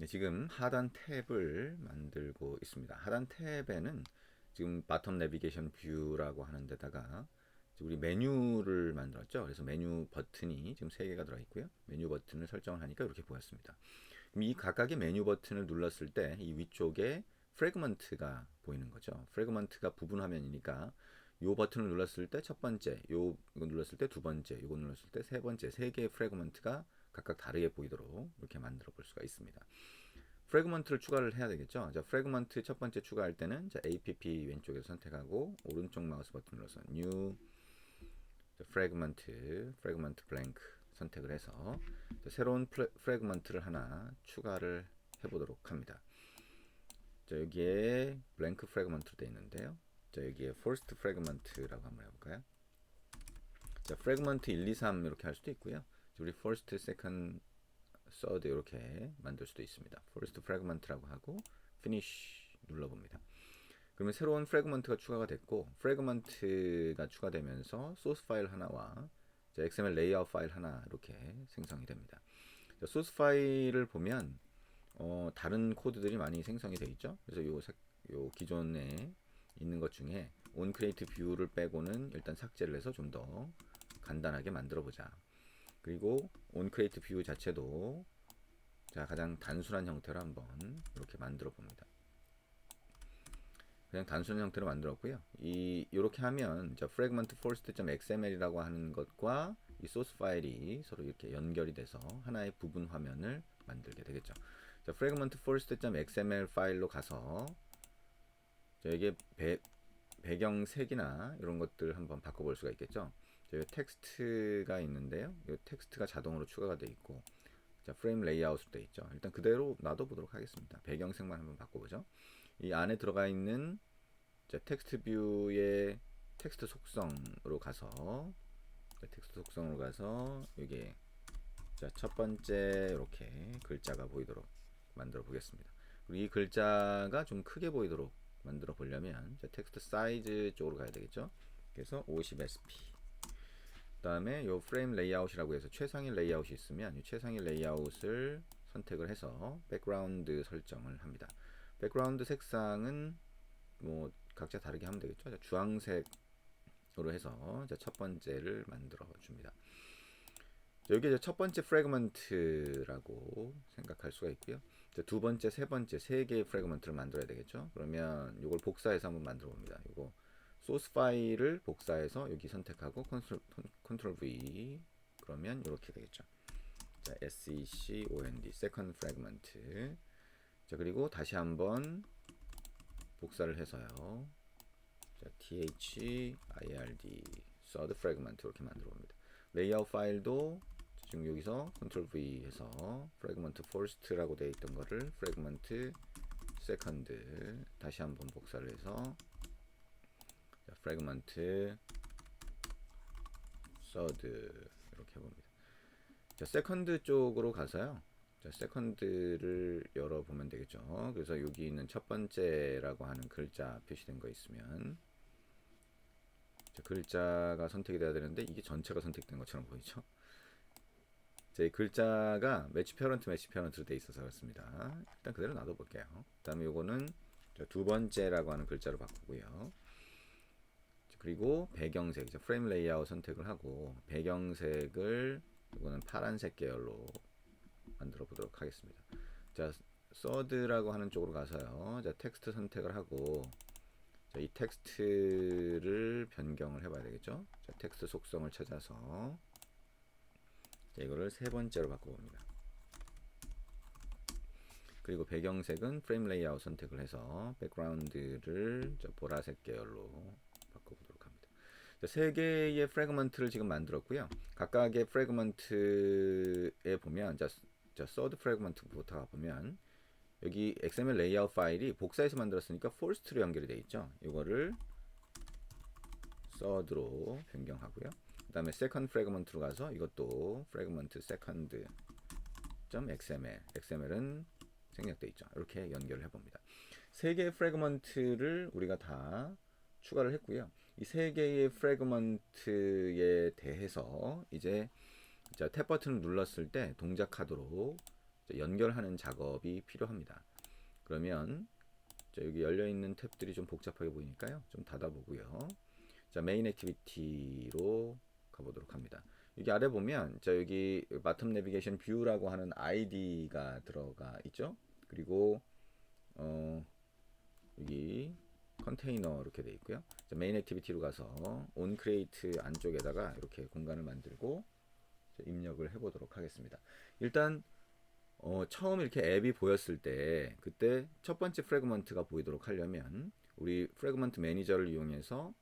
지금 하단 탭을 만들고 있습니다. 하단 탭에는 지금 바텀 내비게이션 뷰라고 하는 데다가 우리 메뉴를 만들었죠. 그래서 메뉴 버튼이 지금 3개가 들어있고요. 메뉴 버튼을 설정을 하니까 이렇게 보였습니다. 그럼 이 각각의 메뉴 버튼을 눌렀을 때 이 위쪽에 프래그먼트가 보이는 거죠. 프래그먼트가 부분 화면이니까 요 버튼을 눌렀을 때 첫 번째, 이거 눌렀을 때 두 번째, 이거 눌렀을 때 세 번째, 3개의 프래그먼트가 각각 다르게 보이도록 이렇게 만들어 볼 수가 있습니다. 프래그먼트를 추가를 해야 되겠죠. 자, 프래그먼트 첫 번째 추가할 때는 자, APP 왼쪽에서 선택하고 오른쪽 마우스 버튼 눌러서 New 프래그먼트 블랭크 선택을 해서 자, 새로운 프래그먼트를 하나 추가를 해보도록 합니다. 자, 여기에 블랭크 프래그먼트로 되어 있는데요. 자, 여기에 first 프래그먼트라고 한번 해볼까요? 자, 프래그먼트 1, 2, 3 이렇게 할 수도 있고요. 우리 first, second, third 이렇게 만들 수도 있습니다. first fragment라고 하고 finish 눌러봅니다. 그러면 새로운 프래그먼트가 추가가 됐고 프래그먼트가 추가되면서 소스 파일 하나와 XML 레이아웃 파일 하나 이렇게 생성이 됩니다. 소스 파일을 보면 다른 코드들이 많이 생성이 되어 있죠. 그래서 요 기존에 있는 것 중에 onCreate view를 빼고는 일단 삭제를 해서 좀 더 간단하게 만들어 보자. 그리고 onCreate view 자체도 자, 가장 단순한 형태로 한번 이렇게 만들어 봅니다. 그냥 단순한 형태로 만들었고요. 이렇게 하면 자, fragment first.xml이라고 하는 것과 이 소스 파일이 서로 이렇게 연결이 돼서 하나의 부분 화면을 만들게 되겠죠. 자, fragment first.xml 파일로 가서 자, 이게 배경색이나 이런 것들 한번 바꿔볼 수가 있겠죠. 자, 이 텍스트가 있는데요. 이 텍스트가 자동으로 추가가 되어 있고 자, 프레임 레이아웃으로 되어 있죠. 일단 그대로 놔둬보도록 하겠습니다. 배경색만 한번 바꿔보죠. 이 안에 들어가 있는 자, 텍스트 뷰의 텍스트 속성으로 가서 자, 텍스트 속성으로 가서 이게 자, 첫 번째 이렇게 글자가 보이도록 만들어 보겠습니다. 그리고 이 글자가 좀 크게 보이도록 만들어 보려면 자, 텍스트 사이즈 쪽으로 가야 되겠죠. 그래서 50sp. 그다음에 요 프레임 레이아웃이라고 해서 최상위 레이아웃이 있으면 이 최상위 레이아웃을 선택을 해서 백그라운드 설정을 합니다. 백그라운드 색상은 뭐 각자 다르게 하면 되겠죠. 자, 주황색으로 해서 자, 첫 번째를 만들어 줍니다. 여기 첫 번째 프래그먼트라고 생각할 수가 있고요. 두 번째, 세 번째, 세 개의 프래그먼트를 만들어야 되겠죠. 그러면 이걸 복사해서 한번 만들어 봅니다. 이거 소스 파일을 복사해서 여기 선택하고 컨트롤 V 그러면 이렇게 되겠죠. 자, second second fragment. 자, 그리고 다시 한번 복사를 해서요. 자, third third fragment 이렇게 만들어 봅니다. 레이아웃 파일도 지금 여기서 컨트롤 V 해서 프래그먼트 first라고 되어 있던 거를 프래그먼트 second 다시 한번 복사를 해서 프래그먼트 third 이렇게 해봅니다. 자, 세컨드 쪽으로 가서요. 자, 세컨드를 열어보면 되겠죠. 그래서 여기 있는 첫 번째라고 하는 글자 표시된 거 있으면 자, 글자가 선택이 돼야 되는데 이게 전체가 선택된 것처럼 보이죠. 제 글자가 매치 페어런트로 되어 있어서 그렇습니다. 일단 그대로 놔둬볼게요. 그 다음에 요거는 두 번째라고 하는 글자로 바꾸고요. 그리고 배경색, 프레임 레이아웃 선택을 하고 배경색을 이거는 파란색 계열로 만들어 보도록 하겠습니다. 자, 서드라고 하는 쪽으로 가서요. 자, 텍스트 선택을 하고 자, 이 텍스트를 변경을 해봐야 되겠죠. 자, 텍스트 속성을 찾아서 자, 이거를 세 번째로 바꿔봅니다. 그리고 배경색은 프레임 레이아웃 선택을 해서 백그라운드를 보라색 계열로 바꿔보도록 합니다. 자, 세 개의 프래그먼트를 지금 만들었고요. 각각의 프래그먼트에 보면 자, 서드 프래그먼트부터 가보면 여기 XML 레이아웃 파일이 복사해서 만들었으니까 first로 연결이 되어 있죠. 이거를 third로 변경하고요. 그 다음에 second 프래그먼트로 가서 이것도 프래그먼트 second.xml은 생략되어 있죠. 이렇게 연결을 해봅니다. 세 개의 프래그먼트를 우리가 다 추가를 했고요. 이 세 개의 프래그먼트에 대해서 이제 자, 탭 버튼을 눌렀을 때 동작하도록 연결하는 작업이 필요합니다. 그러면 자, 여기 열려 있는 탭들이 좀 복잡하게 보이니까요. 좀 닫아보고요. 자, 메인 액티비티로 가보도록 합니다. 여기 아래 보면 자, 여기 바텀 내비게이션 뷰라고 하는 아이디가 들어가 있죠. 그리고 여기 컨테이너 이렇게 돼 있고요. 자, 메인 액티비티로 가서 온 크리에이트 안쪽에다가 이렇게 공간을 만들고 입력을 해보도록 하겠습니다. 일단 처음 이렇게 앱이 보였을 때 그때 첫 번째 프래그먼트가 보이도록 하려면 우리 프래그먼트 매니저를 이용해서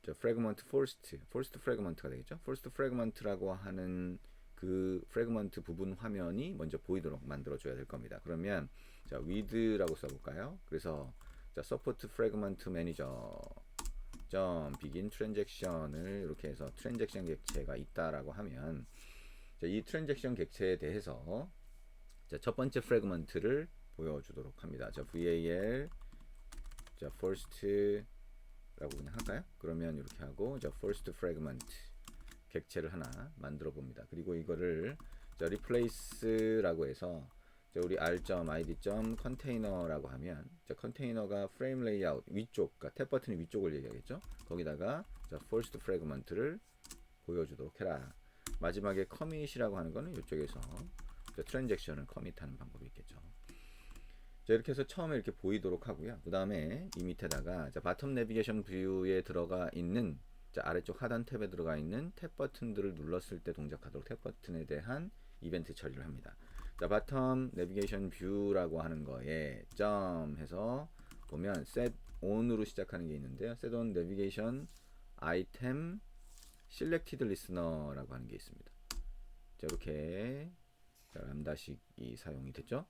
프래그먼트 퍼스트 프래그먼트가 되겠죠. 퍼스트 프래그먼트라고 하는 그 프래그먼트 부분 화면이 먼저 보이도록 만들어 줘야 될 겁니다. 그러면 자, with라고 써볼까요? 그래서 자, support fragment manager begin transaction을 이렇게 해서 트랜잭션 객체가 있다라고 하면 자, 이 트랜잭션 객체에 대해서 자, 첫 번째 프래그먼트를 보여주도록 합니다. 자, var 자, first라고 그냥 할까요? 그러면 이렇게 하고 자, first fragment 객체를 하나 만들어 봅니다. 그리고 이거를 자, replace라고 해서 자, 우리 r.id.container라고 하면 자, 컨테이너가 프레임 레이아웃 위쪽, 그러니까 탭 버튼의 위쪽을 얘기하겠죠. 거기다가 자, first fragment를 보여주도록 해라. 마지막에 커밋이라고 하는 거는 이쪽에서 트랜잭션을 커밋하는 방법이 있겠죠. 자, 이렇게 해서 처음에 이렇게 보이도록 하고요. 그 다음에 이 밑에다가 자, 바텀 내비게이션 뷰에 들어가 있는 자, 아래쪽 하단 탭에 들어가 있는 탭 버튼들을 눌렀을 때 동작하도록 탭 버튼에 대한 이벤트 처리를 합니다. 자, 바텀 내비게이션 뷰라고 하는 거에 점 해서 보면 set on으로 시작하는 게 있는데요. set on navigation item selected listener라고 하는 게 있습니다. 자, 이렇게 람다식이 사용이 됐죠.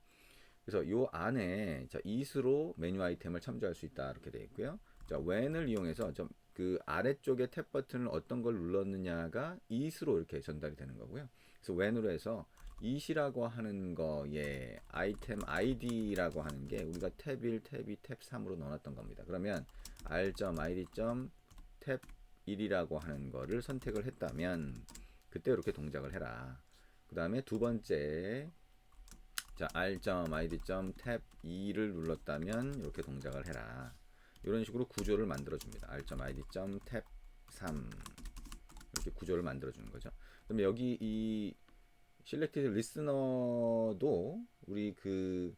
그래서 요 안에 자, it으로 메뉴 아이템을 참조할 수 있다 이렇게 되어 있고요. 자, when을 이용해서 좀 그 아래쪽에 탭 버튼을 어떤 걸 눌렀느냐가 it으로 이렇게 전달이 되는 거고요. 그래서 when으로 해서 it이라고 하는 거에 아이템 id라고 하는 게 우리가 탭 1, 탭 2, 탭 3으로 넣어놨던 겁니다. 그러면 r.id.탭 1이라고 하는 거를 선택을 했다면 그때 이렇게 동작을 해라. 그 다음에 두 번째 자, r.id.탭 2를 눌렀다면 이렇게 동작을 해라. 이런 식으로 구조를 만들어 줍니다. r.id.탭 3 이렇게 구조를 만들어 주는 거죠. 그다음에 여기 이 selected listener도 우리 그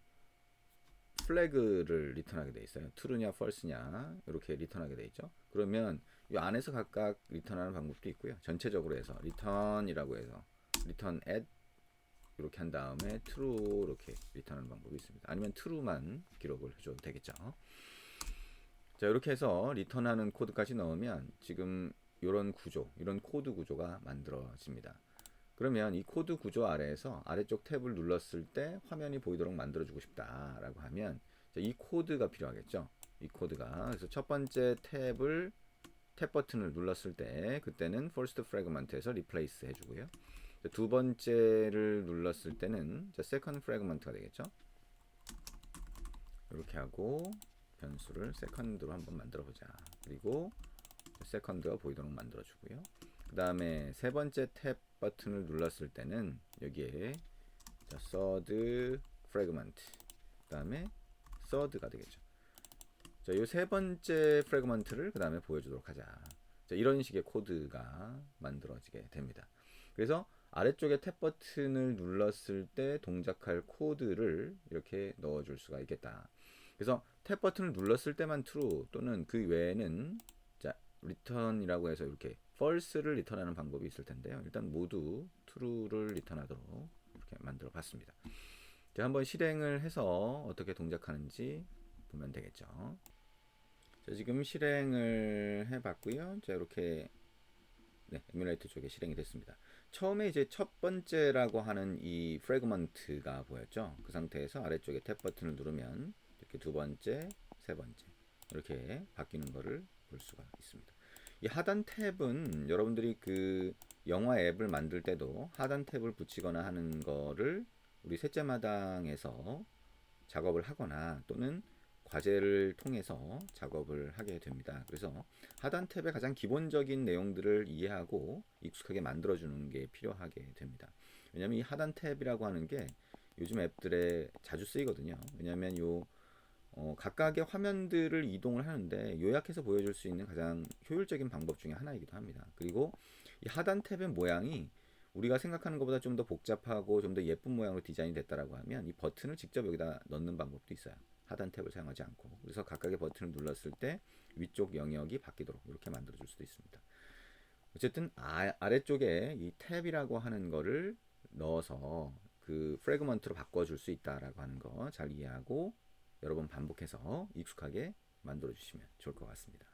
플래그를 리턴하게 돼 있어요. true냐 false냐 이렇게 리턴하게 돼 있죠. 그러면 이 안에서 각각 리턴하는 방법도 있고요. 전체적으로 해서 return이라고 해서 return at 이렇게 한 다음에 true 이렇게 리턴하는 방법이 있습니다. 아니면 true만 기록을 해줘도 되겠죠. 자, 이렇게 해서 리턴하는 코드까지 넣으면 지금 이런 구조, 이런 코드 구조가 만들어집니다. 그러면 이 코드 구조 아래에서 아래쪽 탭을 눌렀을 때 화면이 보이도록 만들어주고 싶다라고 하면 이 코드가 필요하겠죠. 이 코드가 그래서 첫 번째 탭 버튼을 눌렀을 때 그때는 first fragment에서 replace 해주고요. 두 번째를 눌렀을 때는 second fragment가 되겠죠. 이렇게 하고 변수를 second로 한번 만들어 보자. 그리고 second가 보이도록 만들어 주고요. 그 다음에 세 번째 탭 버튼을 눌렀을 때는 여기에 자, third fragment 그 다음에 third가 되겠죠. 자, 이 세 번째 프래그먼트를 그 다음에 보여주도록 하자. 자, 이런 식의 코드가 만들어지게 됩니다. 그래서 아래쪽에 탭 버튼을 눌렀을 때 동작할 코드를 이렇게 넣어줄 수가 있겠다. 그래서 탭 버튼을 눌렀을 때만 true 또는 그 외에는 자, return이라고 해서 이렇게 false를 리턴하는 방법이 있을 텐데요. 일단 모두 true를 리턴하도록 이렇게 만들어 봤습니다. 자, 한번 실행을 해서 어떻게 동작하는지 보면 되겠죠. 자, 지금 실행을 해봤고요. 자, 이렇게 네, 에뮬레이터 쪽에 실행이 됐습니다. 처음에 이제 첫 번째라고 하는 이 프래그먼트가 보였죠. 그 상태에서 아래쪽에 탭 버튼을 누르면 이렇게 두 번째, 세 번째 이렇게 바뀌는 거를 볼 수가 있습니다. 이 하단 탭은 여러분들이 그 영화 앱을 만들 때도 하단 탭을 붙이거나 하는 거를 우리 셋째 마당에서 작업을 하거나 또는 과제를 통해서 작업을 하게 됩니다. 그래서 하단 탭의 가장 기본적인 내용들을 이해하고 익숙하게 만들어주는 게 필요하게 됩니다. 왜냐하면 이 하단 탭이라고 하는 게 요즘 앱들에 자주 쓰이거든요. 왜냐하면 각각의 화면들을 이동을 하는데 요약해서 보여줄 수 있는 가장 효율적인 방법 중에 하나이기도 합니다. 그리고 이 하단 탭의 모양이 우리가 생각하는 것보다 좀 더 복잡하고 좀 더 예쁜 모양으로 디자인이 됐다라고 하면 이 버튼을 직접 여기다 넣는 방법도 있어요. 하단 탭을 사용하지 않고. 그래서 각각의 버튼을 눌렀을 때 위쪽 영역이 바뀌도록 이렇게 만들어 줄 수도 있습니다. 어쨌든 아래쪽에 이 탭이라고 하는 거를 넣어서 그 프래그먼트로 바꿔줄 수 있다라고 하는 거 잘 이해하고 여러 번 반복해서 익숙하게 만들어 주시면 좋을 것 같습니다.